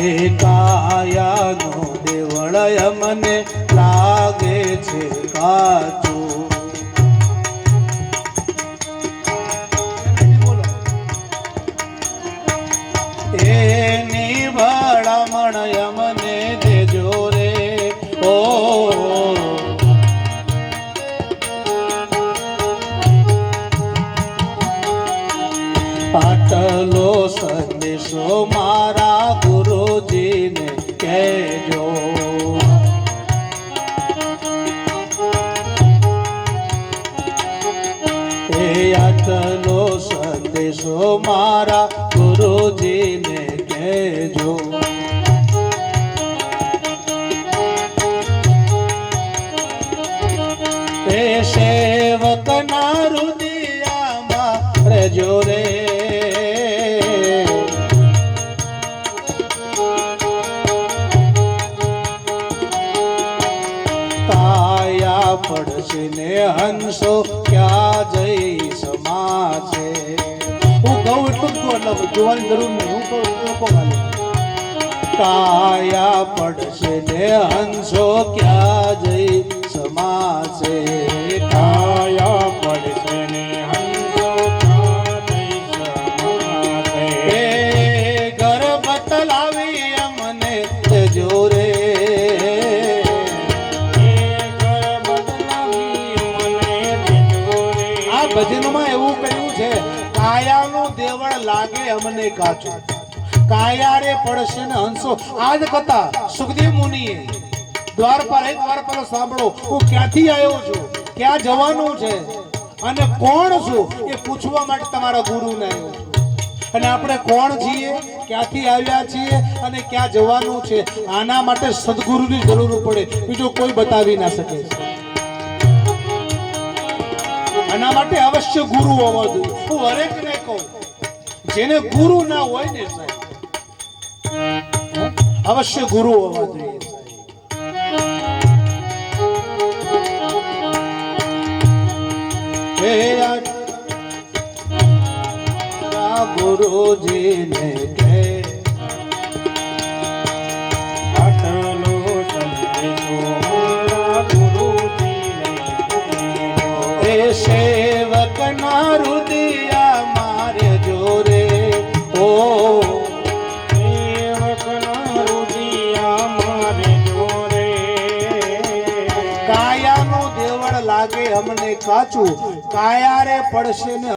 એ કાયાનો દેવળ અમને લાગે છે કાચું. એની ભલામણ અમને દેજો રે ઓ. આટલો સંદેશો મારા ગુરુજીને કહેજો. એ આટલો સંદેશો મારા ગુરુજીને કહેજો. એ સેવકના હૃદયમાં રહેજો રે. કાયા પડશે ને હંસો ક્યાં જઈ સમાશે. હું કહું એટલું જ કહું, એટલે જોવાની જરૂર નહીં. હું કહું લોકો ગાલે. કાયા પડશે ને હંસો ક્યાં જઈ સમાશે. કાયા પડશે ને હંસો ક્યાં જઈ સમાશે. એ ઘર બતલાવી અમને તેજો રે. ભજનમાં એવું કહ્યું છે, કાયાનું દેવળ લાગે અમને કાચું, કાયા રે પડશે ને હંસો. આજ કથા સુખદેવ મુનિએ દ્વારપાલ સાંભળો. હું ક્યાંથી આવ્યો છું, ક્યાં જવાનું છે અને કોણ છું એ પૂછવા માટે તમારા ગુરુને આવ્યો છું. અને આપણે કોણ છીએ, ક્યાંથી આવ્યા છીએ અને ક્યાં જવાનું છે, આના માટે સદગુરુની જરૂર પડે, બીજો કોઈ બતાવી ના શકે છે. આના માટે અવશ્ય ગુરુ હોવા જોઈએ. હું હરેકને કહું, જેને ગુરુ ના હોય ને સાહેબ, અવશ્ય ગુરુ હોવા જોઈએ. ગુરુજીને કે આટલો સંદેશો મારા ગુરુજીને કહેજો. એ સેવકના હૃદય મારે જોરે ઓ. સેવકના હૃદય મારે જોરે. કાયાનું દેવળ લાગે અમને કાચું, કાયા રે પડશે ને